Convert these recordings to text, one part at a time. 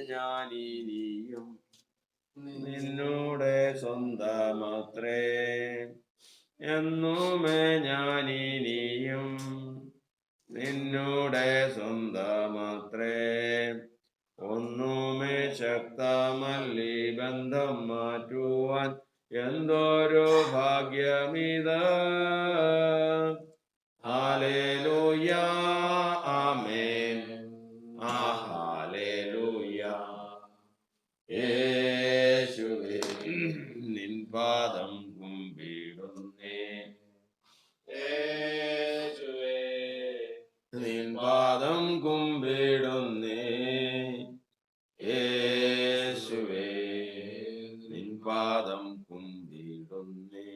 ഞാനിനിയും നിന്നോടെ സ്വന്തമത്രേ. എന്നുമേ ഞാനിനിയും നിന്നോടെ സ്വന്തമത്രേ. ഒന്നുമേ ശക്തമല്ലി ബന്ധം മാറ്റുവാൻ എന്തൊരു ഭാഗ്യമിത്. ഹല്ലേലൂയ ആമേൻ. ഹല്ലേലൂയ. യേശുവേ നിൻ പാദം കുമ്പിടുന്നേ. യേശുവേ നിൻ പാദം കുമ്പിടുന്നേ. യേശുവേ നിൻ പാദം കുമ്പിടുന്നേ.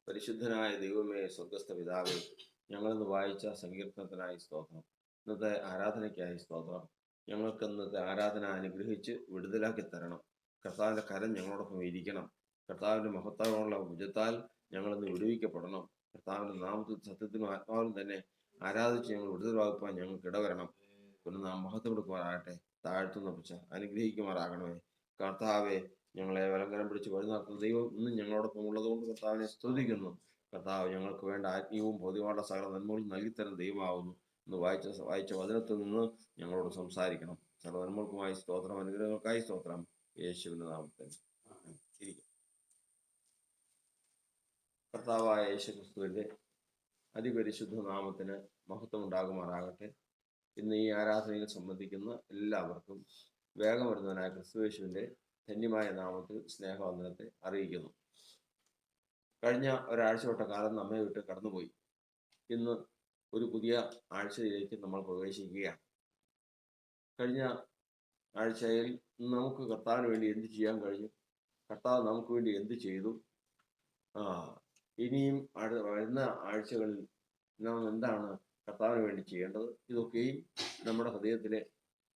പരിശുദ്ധനായ ദൈവമേ, സ്വർഗസ്ഥ പിതാവേ, ഞങ്ങളിന്ന് വായിച്ച സങ്കീർത്തനത്തിനായി സ്തോത്രം. ഇന്നത്തെ ആരാധനയ്ക്കായി സ്തോത്രം. ഞങ്ങൾക്ക് ഇന്നത്തെ ആരാധന അനുഗ്രഹിച്ച് വിടുതലാക്കി തരണം. കർത്താവിൻ്റെ കരം ഞങ്ങളോടൊപ്പം ഇരിക്കണം. കർത്താവിൻ്റെ മഹത്വമുള്ള ഭുജത്താൽ ഞങ്ങളിന്ന് വിടുവിക്കപ്പെടണം. കർത്താവിൻ്റെ നാമത്തിൽ സത്യത്തിനും ആത്മാവിനും തന്നെ ആരാധിച്ച് ഞങ്ങൾ വിടുതലാക്കുവാൻ ഞങ്ങൾക്ക് ഇടവരണം. പിന്നെ നാം മഹത്വം കൊടുക്കുവാനാകട്ടെ. താഴ്ത്തുന്ന പിച്ച അനുഗ്രഹിക്കുമാറാകണമേ. കർത്താവെ, ഞങ്ങളെ വലങ്കരം പിടിച്ച് വഴി നടത്തുന്ന ദൈവം ഇന്നും ഞങ്ങളോടൊപ്പം ഉള്ളതുകൊണ്ട് കർത്താവിനെ സ്തുതിക്കുന്നു. കർത്താവ് ഞങ്ങൾക്ക് വേണ്ട ആത്മീയവും ഭൗതികമായ സകല നന്മകളും നൽകിത്തരുന്ന ദൈവമാകുന്നു. ഇന്ന് വായിച്ച വചനത്തിൽ നിന്ന് ഞങ്ങളോട് സംസാരിക്കണം. സകല നന്മകൾക്കുമായി സ്തോത്രം, അനുഗ്രഹങ്ങൾക്കായി സ്തോത്രം. യേശുവിന്റെ നാമത്തിൽ ഇരിക്കും. കർത്താവായ യേശു ക്രിസ്തുവിന്റെ അതിപരിശുദ്ധ നാമത്തിന് മഹത്വം ഉണ്ടാകുമാറാകട്ടെ. ഇന്ന് ഈ ആരാധനയിൽ സംബന്ധിക്കുന്ന എല്ലാവർക്കും വേഗം വരുന്നവനായ ക്രിസ്തുയേശുവിന്റെ ധന്യമായ നാമത്തിൽ സ്നേഹവന്ദനത്തെ അറിയിക്കുന്നു. കഴിഞ്ഞ ഒരാഴ്ച കാലം നമ്മെ വിട്ട് കടന്നുപോയി. ഇന്ന് ഒരു പുതിയ ആഴ്ചയിലേക്ക് നമ്മൾ പ്രവേശിക്കുകയാണ്. കഴിഞ്ഞ ആഴ്ചയിൽ നമുക്ക് കർത്താവിന് വേണ്ടി എന്ത് ചെയ്യാൻ കഴിഞ്ഞു, കർത്താവ് നമുക്ക് വേണ്ടി എന്ത് ചെയ്തു, ഇനിയും വരുന്ന ആഴ്ചകളിൽ നാം എന്താണ് കർത്താവിന് വേണ്ടി ചെയ്യേണ്ടത്, ഇതൊക്കെയും നമ്മുടെ ഹൃദയത്തിലെ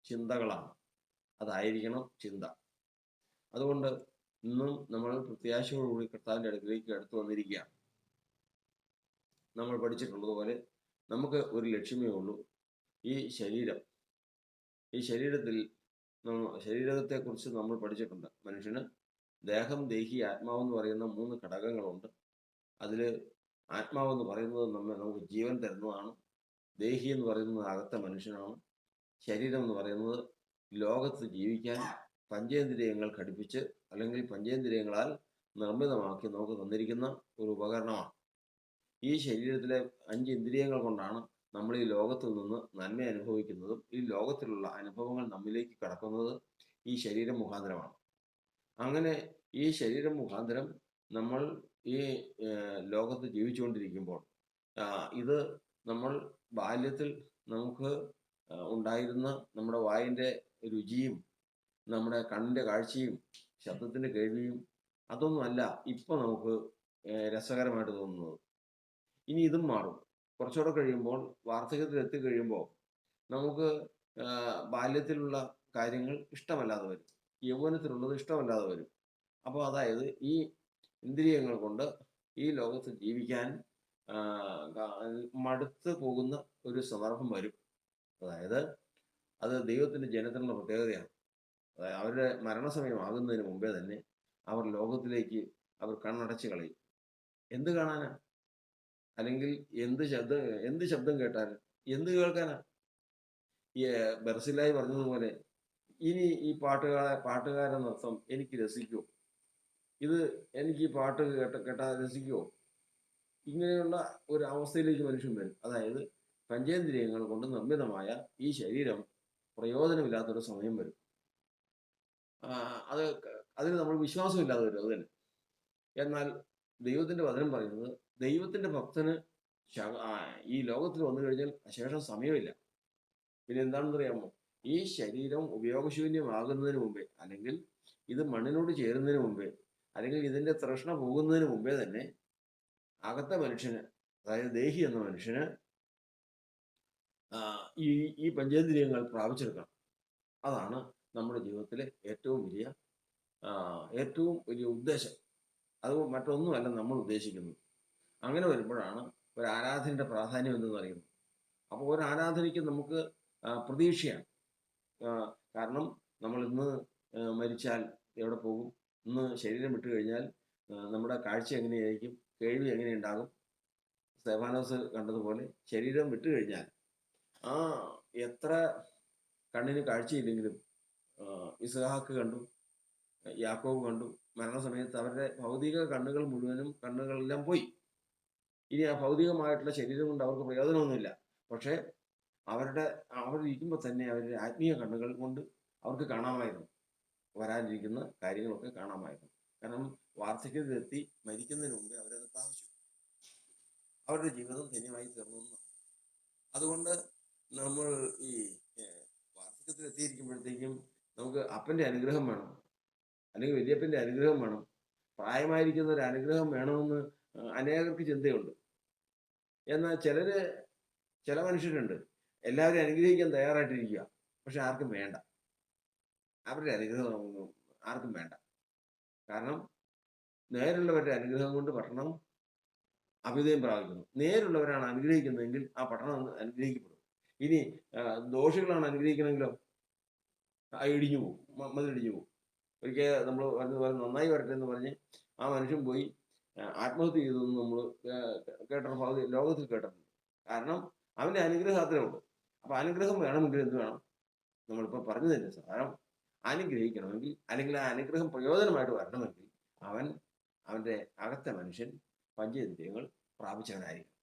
ചിന്തകളാണ്. അതായിരിക്കണം ചിന്ത. അതുകൊണ്ട് ഇന്നും നമ്മൾ പ്രത്യാശയോടുകൂടി കർത്താവിൻ്റെ അടുക്കിലേക്ക് അടുത്ത് വന്നിരിക്കുകയാണ്. നമ്മൾ പഠിച്ചിട്ടുള്ളതുപോലെ നമുക്ക് ഒരു ലക്ഷ്യമേ ഉള്ളൂ. ഈ ശരീരത്തെക്കുറിച്ച് നമ്മൾ പഠിച്ചിട്ടുണ്ട്. മനുഷ്യന് ദേഹം, ദേഹി, ആത്മാവെന്ന് പറയുന്ന 3 ഘടകങ്ങളുണ്ട്. അതിൽ ആത്മാവെന്ന് പറയുന്നത് നമുക്ക് ജീവൻ തരുന്നതാണ്. ദേഹി എന്ന് പറയുന്നത് അകത്തെ മനുഷ്യനാണ്. ശരീരം എന്ന് പറയുന്നത് ലോകത്ത് ജീവിക്കാൻ പഞ്ചേന്ദ്രിയങ്ങൾ ഘടിപ്പിച്ച് അല്ലെങ്കിൽ പഞ്ചേന്ദ്രിയങ്ങളാൽ നിർമ്മിതമാക്കി നമുക്ക് തന്നിരിക്കുന്ന ഒരു ഉപകരണമാണ്. ഈ ശരീരത്തിലെ 5 ഇന്ദ്രിയങ്ങൾ കൊണ്ടാണ് നമ്മൾ ഈ ലോകത്തിൽ നിന്ന് നന്മ അനുഭവിക്കുന്നതും ഈ ലോകത്തിലുള്ള അനുഭവങ്ങൾ നമ്മിലേക്ക് കടക്കുന്നത് ഈ ശരീരം മുഖാന്തരമാണ്. അങ്ങനെ ഈ ശരീരം മുഖാന്തരം നമ്മൾ ഈ ലോകത്ത് ജീവിച്ചുകൊണ്ടിരിക്കുമ്പോൾ ഇത് നമ്മൾ ബാല്യത്തിൽ നമുക്ക് ഉണ്ടായിരുന്ന നമ്മുടെ വായിൻ്റെ രുചിയും നമ്മുടെ കണ്ണിൻ്റെ കാഴ്ചയും ശബ്ദത്തിൻ്റെ കേൾവിയും അതൊന്നുമല്ല ഇപ്പോൾ നമുക്ക് രസകരമായിട്ട് തോന്നുന്നത്. ഇനി ഇതും മാറും. കുറച്ചുകൂടെ കഴിയുമ്പോൾ വാർദ്ധക്യത്തിൽ എത്തിക്കഴിയുമ്പോൾ നമുക്ക് ബാല്യത്തിലുള്ള കാര്യങ്ങൾ ഇഷ്ടമല്ലാതെ വരും, യൗവനത്തിലുള്ളത് ഇഷ്ടമല്ലാതെ വരും. അപ്പോൾ അതായത് ഈ ഇന്ദ്രിയങ്ങൾ കൊണ്ട് ഈ ലോകത്ത് ജീവിക്കാൻ മടുത്ത് പോകുന്ന ഒരു സന്ദർഭം വരും. അതായത് അത് ദൈവത്തിൻ്റെ ജനത്തിനുള്ള പ്രത്യേകതയാണ്. അതായത് അവരുടെ മരണസമയമാകുന്നതിന് മുമ്പേ തന്നെ അവർ ലോകത്തിലേക്ക് അവർ കണ്ണടച്ച് കളയും. എന്ത് കാണാനാ? അല്ലെങ്കിൽ എന്ത് ശബ്ദം കേട്ടാലും എന്ത് കേൾക്കാനാ? ഈ ബർസിലായി പറഞ്ഞതുപോലെ ഇനി ഈ പാട്ടുകാരൻ നൃത്തം എനിക്ക് രസിക്കുമോ? ഇത് എനിക്ക് ഈ പാട്ട് കേട്ടാൽ രസിക്കുമോ? ഇങ്ങനെയുള്ള ഒരു അവസ്ഥയിലേക്ക് മനുഷ്യൻ വരും. അതായത് പഞ്ചേന്ദ്രിയങ്ങൾ കൊണ്ട് നിർമ്മിതമായ ഈ ശരീരം പ്രയോജനമില്ലാത്തൊരു സമയം വരും. അതിന് നമ്മൾ വിശ്വാസമില്ലാതെ വരും. അത് തന്നെ. എന്നാൽ ദൈവത്തിൻ്റെ വചനം പറയുന്നത് ദൈവത്തിൻ്റെ ഭക്തന് ഈ ലോകത്തിൽ വന്നു കഴിഞ്ഞാൽ ശേഷം സമയമില്ല. പിന്നെ എന്താണെന്ന് അറിയാമോ? ഈ ശരീരം ഉപയോഗശൂന്യമാകുന്നതിന് മുമ്പേ, അല്ലെങ്കിൽ ഇത് മണ്ണിനോട് ചേരുന്നതിന് മുമ്പേ, അല്ലെങ്കിൽ ഇതിൻ്റെ തൃഷ്ണ പോകുന്നതിന് മുമ്പേ തന്നെ അകത്തെ മനുഷ്യന്, അതായത് ദേഹി എന്ന മനുഷ്യന് ഈ പഞ്ചേന്ദ്രിയങ്ങൾ പ്രാപിച്ചെടുക്കണം. അതാണ് നമ്മുടെ ജീവിതത്തിലെ ഏറ്റവും വലിയ ഉദ്ദേശം. അത് മറ്റൊന്നുമല്ല നമ്മൾ ഉദ്ദേശിക്കുന്നത്. അങ്ങനെ വരുമ്പോഴാണ് ഒരു ആരാധനയുടെ പ്രാധാന്യം എന്ന് പറയുന്നത്. അപ്പോൾ ഒരു ആരാധനയ്ക്ക് നമുക്ക് പ്രതീക്ഷയാണ്. കാരണം നമ്മൾ ഇന്ന് മരിച്ചാൽ എവിടെ പോകും? ഇന്ന് ശരീരം വിട്ടു കഴിഞ്ഞാൽ നമ്മുടെ കാഴ്ച എങ്ങനെയായിരിക്കും? കേൾവി എങ്ങനെയുണ്ടാകും? സ്തെഫാനോസ് കണ്ടതുപോലെ ശരീരം വിട്ടു കഴിഞ്ഞാൽ ആ എത്ര കണ്ണിന് കാഴ്ചയില്ലെങ്കിലും ഇസ്ഹാക്ക് കണ്ടു, യാക്കോബ് കണ്ടു. മരണസമയത്ത് അവരുടെ ഭൗതിക കണ്ണുകളെല്ലാം പോയി. ഇനി ആ ഭൗതികമായിട്ടുള്ള ശരീരം കൊണ്ട് അവർക്ക് പ്രയോജനമൊന്നുമില്ല. പക്ഷേ അവിടെ ഇരിക്കുമ്പോൾ തന്നെ അവരുടെ ആത്മീയ കണ്ണുകൾ കൊണ്ട് അവർക്ക് കാണാമായിരുന്നു, വരാനിരിക്കുന്ന കാര്യങ്ങളൊക്കെ കാണാമായിരുന്നു. കാരണം വാർദ്ധക്യത്തിലെത്തി മരിക്കുന്നതിന് മുമ്പേ അവരത് പ്രാപിച്ചു. അവരുടെ ജീവിതം ധന്യമായി തീർന്നു. അതുകൊണ്ട് നമ്മൾ ഈ വാർദ്ധക്യത്തിലെത്തിയിരിക്കുമ്പോഴത്തേക്കും നമുക്ക് അപ്പൻ്റെ അനുഗ്രഹം വേണം, അല്ലെങ്കിൽ വലിയപ്പൻ്റെ അനുഗ്രഹം വേണം, പ്രായമായിരിക്കുന്ന ഒരു അനുഗ്രഹം വേണമെന്ന് അനേകർക്ക് ചിന്തയുണ്ട്. എന്നാൽ ചില മനുഷ്യരുണ്ട്, എല്ലാവരും അനുഗ്രഹിക്കാൻ തയ്യാറായിട്ടിരിക്കുക, പക്ഷെ ആർക്കും വേണ്ട. അവരുടെ അനുഗ്രഹം ആർക്കും വേണ്ട. കാരണം നേരുള്ളവരുടെ അനുഗ്രഹം കൊണ്ട് പട്ടണം അഭ്യുദയം പ്രാപിക്കുന്നു. നേരുള്ളവരാണ് അനുഗ്രഹിക്കുന്നതെങ്കിൽ ആ പട്ടണം അനുഗ്രഹിക്കപ്പെടും. ഇനി ദോഷികളാണ് അനുഗ്രഹിക്കണമെങ്കിലോ ഇടിഞ്ഞു പോകും, മതിലിടിഞ്ഞു പോകും. ഒരിക്കൽ നമ്മൾ പറഞ്ഞതുപോലെ നന്നായി വരട്ടെ എന്ന് പറഞ്ഞ് ആ മനുഷ്യൻ പോയി ആത്മഹത്യ ചെയ്തതെന്ന് നമ്മൾ കേട്ടിട്ടുണ്ട്, ലോകത്തിൽ കേട്ടിട്ടുണ്ട്. കാരണം അവൻ്റെ അനുഗ്രഹം അത്രേ ഉള്ളൂ. അപ്പൊ അനുഗ്രഹം വേണമെങ്കിൽ എന്ത് വേണം? നമ്മളിപ്പോൾ പറഞ്ഞതിൻ്റെ സാരം അനുഗ്രഹിക്കണമെങ്കിൽ, അല്ലെങ്കിൽ ആ അനുഗ്രഹം പ്രയോജനമായിട്ട് വരണമെങ്കിൽ അവൻ്റെ അകത്തെ മനുഷ്യൻ പഞ്ചേന്ദ്രിയങ്ങൾ പ്രാപിച്ചവനായിരിക്കും.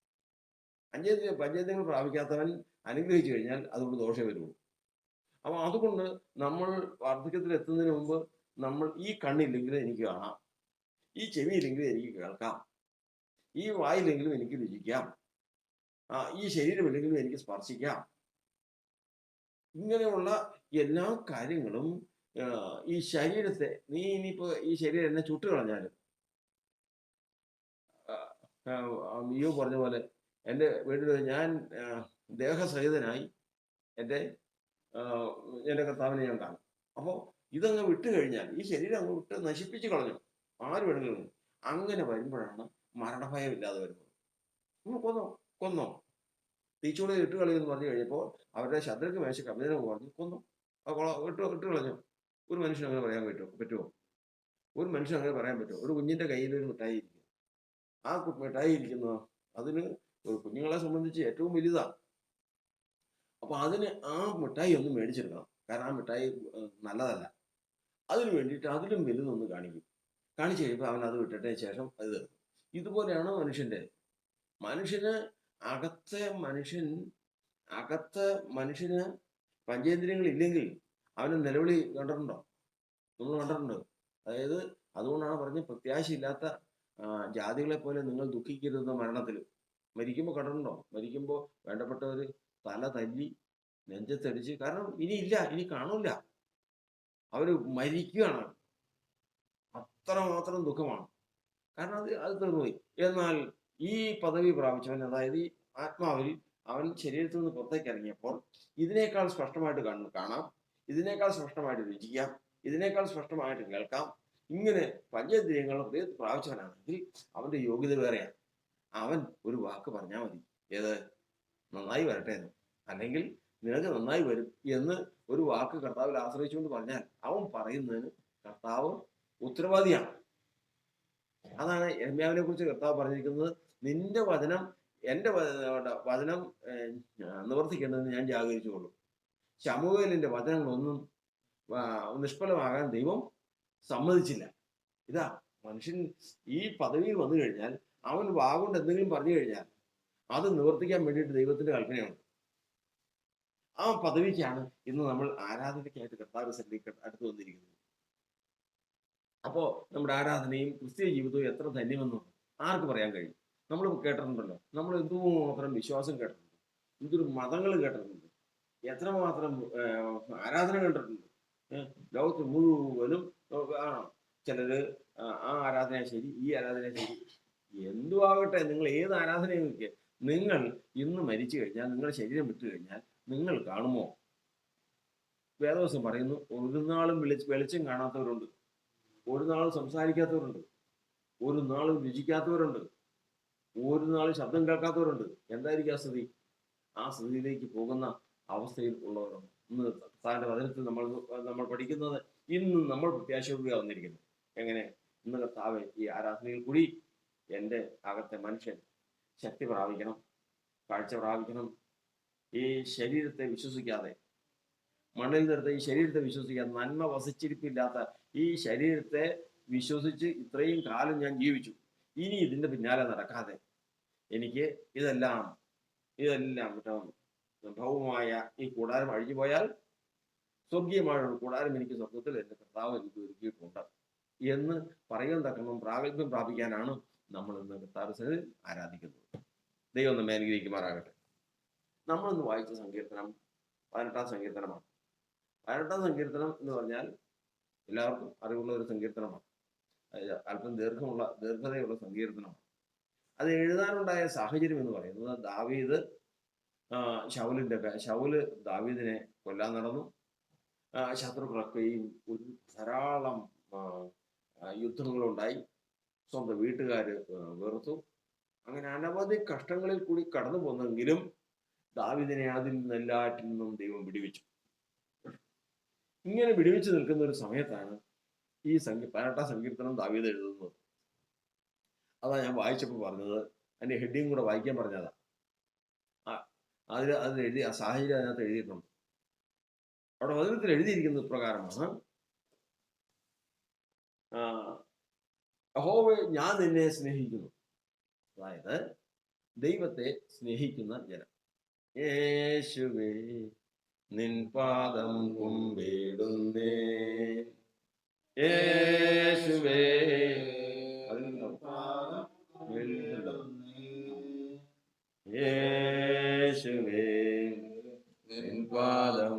പഞ്ചേന്ദ്രിയങ്ങൾ പ്രാപിക്കാത്തവൻ അനുഗ്രഹിച്ചു കഴിഞ്ഞാൽ അതുകൊണ്ട് ദോഷമേ വരുള്ളൂ. അപ്പൊ അതുകൊണ്ട് നമ്മൾ വാർദ്ധക്യത്തിൽ എത്തുന്നതിന് മുമ്പ് നമ്മൾ ഈ കണ്ണില്ലെങ്കിലും എനിക്ക് കാണാം, ഈ ചെവിയില്ലെങ്കിലും എനിക്ക് കേൾക്കാം, ഈ വായില്ലെങ്കിലും എനിക്ക് രുചിക്കാം, ഈ ശരീരമില്ലെങ്കിലും എനിക്ക് സ്പർശിക്കാം. ഇങ്ങനെയുള്ള എല്ലാ കാര്യങ്ങളും ഈ ശരീരത്തെ, നീ ഇനിയിപ്പോ ഈ ശരീരം എന്നെ ചുട്ടു കളഞ്ഞാലും, അയ്യോ പറഞ്ഞ പോലെ എൻ്റെ വീട്ടിൽ ഞാൻ ദേഹസഹിതനായി എൻ്റെ കർത്താവിനെ ഞാൻ കാണും. അപ്പോൾ ഇതങ്ങ് വിട്ടു കഴിഞ്ഞാൽ, ഈ ശരീരം അങ്ങ് വിട്ട് നശിപ്പിച്ച് കളഞ്ഞു ആര് വേണമെങ്കിലും, അങ്ങനെ വരുമ്പോഴാണ് മരണഭയം ഇല്ലാതെ വരുന്നത്. കൊന്നോ തീച്ചൂളി ഇട്ട് കളയുമെന്ന് പറഞ്ഞു കഴിഞ്ഞപ്പോൾ അവരുടെ ശത്രുക്ക് മേശക്ക് അഭിനയം പറഞ്ഞു കൊന്നു, ഇട്ട് കളഞ്ഞു. ഒരു മനുഷ്യൻ അങ്ങനെ പറയാൻ പറ്റുമോ? ഒരു മനുഷ്യൻ അങ്ങനെ പറയാൻ പറ്റുമോ? ഒരു കുഞ്ഞിന്റെ കയ്യിൽ ഒരു മിഠായി ഇരിക്കും, ആ മിഠായി ഇരിക്കുന്നതോ അതിന് കുഞ്ഞുങ്ങളെ സംബന്ധിച്ച് ഏറ്റവും വലുതാണ്. അപ്പൊ അതിന് ആ മിഠായി ഒന്ന് മേടിച്ചെടുക്കണം. കാരണം ആ മിഠായി നല്ലതല്ല. അതിന് വേണ്ടിയിട്ട് അതിലും വലുതൊന്ന് കാണിച്ചു കഴിയുമ്പോൾ അവൻ അത് വിട്ടിട്ടതിന് ശേഷം അത് തീർന്നു. ഇതുപോലെയാണ് മനുഷ്യന് അകത്തെ മനുഷ്യന് പഞ്ചേന്ദ്രിയങ്ങൾ ഇല്ലെങ്കിൽ അവന് നിലവിളി കണ്ടിട്ടുണ്ടോ? നമ്മൾ കണ്ടിട്ടുണ്ട്. അതായത് അതുകൊണ്ടാണ് പറഞ്ഞ് പ്രത്യാശയില്ലാത്ത ജാതികളെ പോലെ നിങ്ങൾ ദുഃഖിക്കരുത് മരണത്തിൽ. മരിക്കുമ്പോൾ കണ്ടിട്ടുണ്ടോ? മരിക്കുമ്പോൾ വേണ്ടപ്പെട്ടവർ തല തല്ലി നെഞ്ചത്തടിച്ച്, കാരണം ഇനി കാണൂല, അവര് മരിക്കുകയാണ്. അത്രമാത്രം ദുഃഖമാണ്. കാരണം അത് തീർന്നുപോയി. എന്നാൽ ഈ പദവി പ്രാപിച്ചവൻ, അതായത് ഈ ആത്മാവിൽ അവൻ ശരീരത്തിൽ നിന്ന് പുറത്തേക്ക് ഇറങ്ങിയപ്പോൾ ഇതിനേക്കാൾ സ്പഷ്ടമായിട്ട് കാണാം, ഇതിനേക്കാൾ സ്പഷ്ടമായിട്ട് രുചിക്കാം, ഇതിനേക്കാൾ സ്പഷ്ടമായിട്ട് കേൾക്കാം. ഇങ്ങനെ പഞ്ചേന്ദ്രിയങ്ങൾ ഹൃദയത്തിൽ പ്രാപിച്ചവനാണെങ്കിൽ അവന്റെ യോഗ്യത വേറെയാണ്. അവൻ ഒരു വാക്ക് പറഞ്ഞാൽ മതി, ഏത്? നന്നായി വരട്ടെ എന്ന്, അല്ലെങ്കിൽ നിനക്ക് നന്നായി വരും എന്ന് ഒരു വാക്ക് കർത്താവിൽ ആശ്രയിച്ചുകൊണ്ട് പറഞ്ഞാൽ അവൻ പറയുന്നതിന് കർത്താവ് ഉത്തരവാദിയാണ്. അതാണ് യിരെമ്യാവിനെ കുറിച്ച് കർത്താവ് പറഞ്ഞിരിക്കുന്നത്, നിന്റെ വചനം, എൻ്റെ വചനം നിവർത്തിക്കേണ്ടതെന്ന് ഞാൻ ജാഗരിച്ചുകൊള്ളു. ശമൂവേലിന്റെ വചനങ്ങളൊന്നും നിഷ്ഫലമാകാൻ ദൈവം സമ്മതിച്ചില്ല. ഇതാ മനുഷ്യൻ ഈ പദവിയിൽ വന്നു കഴിഞ്ഞാൽ, അവൻ വാഗൊണ്ട് എന്തെങ്കിലും പറഞ്ഞു കഴിഞ്ഞാൽ അത് നിവർത്തിക്കാൻ വേണ്ടിയിട്ട് ദൈവത്തിന്റെ കൽപ്പനയുണ്ട്. ആ പദവിക്കാണ് ഇന്ന് നമ്മൾ ആരാധനയ്ക്കായിട്ട് കർത്താവ് സന്നിധിക്ക് അടുത്ത് വന്നിരിക്കുന്നത്. അപ്പോൾ നമ്മുടെ ആരാധനയും ക്രിസ്തീയ ജീവിതവും എത്ര ധന്യമെന്നും ആർക്ക് പറയാൻ കഴിയും? നമ്മൾ കേട്ടിട്ടുണ്ടല്ലോ, നമ്മൾ എന്തുമാത്രം വിശ്വാസം കേട്ടിട്ടുണ്ട്, എന്തൊരു മതങ്ങൾ കേട്ടിട്ടുണ്ട്, എത്രമാത്രം ആരാധന കണ്ടിട്ടുണ്ട്. ലോകത്ത് മുഴുവനും ചിലര് ആ ആരാധന ശരി, ഈ ആരാധന ശരി, എന്തുവാകട്ടെ, നിങ്ങൾ ഏത് ആരാധനയും നോക്കിയ, നിങ്ങൾ ഇന്ന് മരിച്ചു കഴിഞ്ഞാൽ, നിങ്ങളുടെ ശരീരം വിട്ടു കഴിഞ്ഞാൽ നിങ്ങൾ കാണുമോ? വേദവസം പറയുന്നു, ഒരു നാളും വെളിച്ചം കാണാത്തവരുണ്ട്, ഒരു നാളും സംസാരിക്കാത്തവരുണ്ട്, ഒരു നാളും രുചിക്കാത്തവരുണ്ട്, ഒരു നാളും ശബ്ദം കേൾക്കാത്തവരുണ്ട്. എന്തായിരിക്കും ആ സ്ഥിതി? ആ സ്ഥിതിയിലേക്ക് പോകുന്ന അവസ്ഥയിൽ ഉള്ളവരുണ്ട്. ഇന്ന് കർത്താവിന്റെ വചനത്തിൽ നമ്മൾ പഠിക്കുന്നത് ഇന്നും നമ്മൾ പ്രത്യാശയോടുകൂടി വന്നിരിക്കുന്നു. എങ്ങനെ? ഇന്ന് കർത്താവ് ഈ ആരാധനയിൽ കൂടി എൻ്റെ അകത്തെ മനുഷ്യൻ ശക്തി പ്രാപിക്കണം, കാഴ്ച പ്രാപിക്കണം. ഈ ശരീരത്തെ വിശ്വസിക്കാതെ, മണ്ണിൽ നിർത്ത ഈ ശരീരത്തെ വിശ്വസിക്കാതെ, നന്മ വസിച്ചിരിപ്പില്ലാത്ത ഈ ശരീരത്തെ വിശ്വസിച്ച് ഇത്രയും കാലം ഞാൻ ജീവിച്ചു, ഇനി ഇതിന്റെ പിന്നാലെ നടക്കാതെ എനിക്ക് ഇതെല്ലാം ഭൗമമായ ഈ കൂടാരം അഴിഞ്ഞു പോയാൽ സ്വർഗീയമായുള്ള കൂടാരം എനിക്ക് സ്വർഗത്തിൽ എൻ്റെ കർത്താവ് എനിക്ക് ഒരുക്കിയിട്ടുണ്ട് എന്ന് പറയുവാൻ തക്കണം പ്രാഗൽഭ്യം പ്രാപിക്കാനാണ് നമ്മൾ ഇന്ന് കർത്താവ് ആരാധിക്കുന്നത്. ദൈവം നമ്മെ അനുഗ്രഹിക്കുമാറാകട്ടെ. നമ്മളിന്ന് വായിച്ച സങ്കീർത്തനം 18-ാം സങ്കീർത്തനമാണ്. 18-ാം സങ്കീർത്തനം എന്ന് പറഞ്ഞാൽ എല്ലാവർക്കും അറിവുള്ള ഒരു സങ്കീർത്തനമാണ്. അല്പം ദീർഘതയുള്ള സങ്കീർത്തനമാണ്. അത് എഴുതാനുണ്ടായ സാഹചര്യം എന്ന് പറയുന്നത് ദാവീദ് ശൗല് ദാവീദിനെ കൊല്ലാൻ നടന്നു. ശത്രുക്കളൊക്കെയും ധാരാളം യുദ്ധങ്ങളുണ്ടായി. സ്വന്തം വീട്ടുകാര് വെറുത്തു. അങ്ങനെ അനവധി കഷ്ടങ്ങളിൽ കൂടി കടന്നു പോന്നെങ്കിലും ദാവീദിനെ അതിൽ നിന്നെല്ലാറ്റിൽ നിന്നും ദൈവം വിടുവിച്ചു. ഇങ്ങനെ വിടുവിച്ചു നിൽക്കുന്ന ഒരു സമയത്താണ് ഈ 18-ാം സങ്കീർത്തനം ദാവീദ് എഴുതുന്നത്. അതാ ഞാൻ വായിച്ചപ്പോൾ പറഞ്ഞത്. അതിന്റെ ഹെഡിങ് കൂടെ വായിക്കാൻ പറഞ്ഞതാ. അതിൽ എഴുതി ആ സാഹചര്യം അതിനകത്ത് എഴുതിയിട്ടുണ്ട്. അവിടെ വചനത്തിൽ എഴുതിയിരിക്കുന്നത് പ്രകാരമാണ്: യഹോവേ, ഞാൻ നിന്നെ സ്നേഹിക്കുന്നു. അതായത് ദൈവത്തെ സ്നേഹിക്കുന്ന ജനം. യേശുവേ, നിൻ പാദം കുമ്പിടുന്നേ. യേശുവേ, യേശുവേ, നിൻ പാദം